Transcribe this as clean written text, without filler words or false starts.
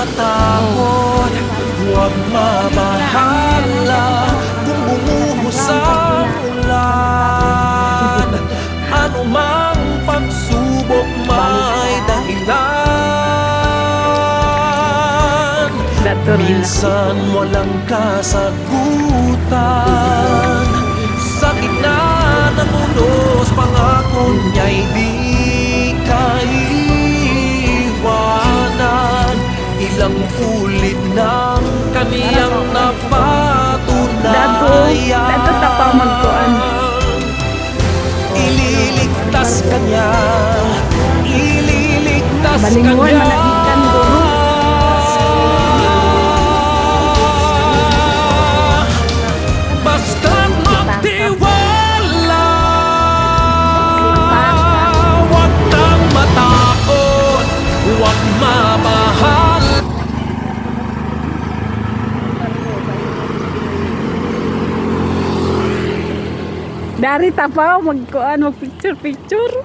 matakot, huwag mabahala kung bumuhos ang ulan. Ano mang pagsubok may dahilan. Minsan walang kasagutan. Sa gitna ng unos, pangako niya'y di kaiwanan. Ilang ulit ng kaniyang napatunayan. Dato tapa magkuan. Ililigtas ka niya, ililigtas ka Balingon, niya. managikan doon. Basta't magtiwala, huwag kang matakot, huwag mabahal. Dari tapa magkuan, mag picture.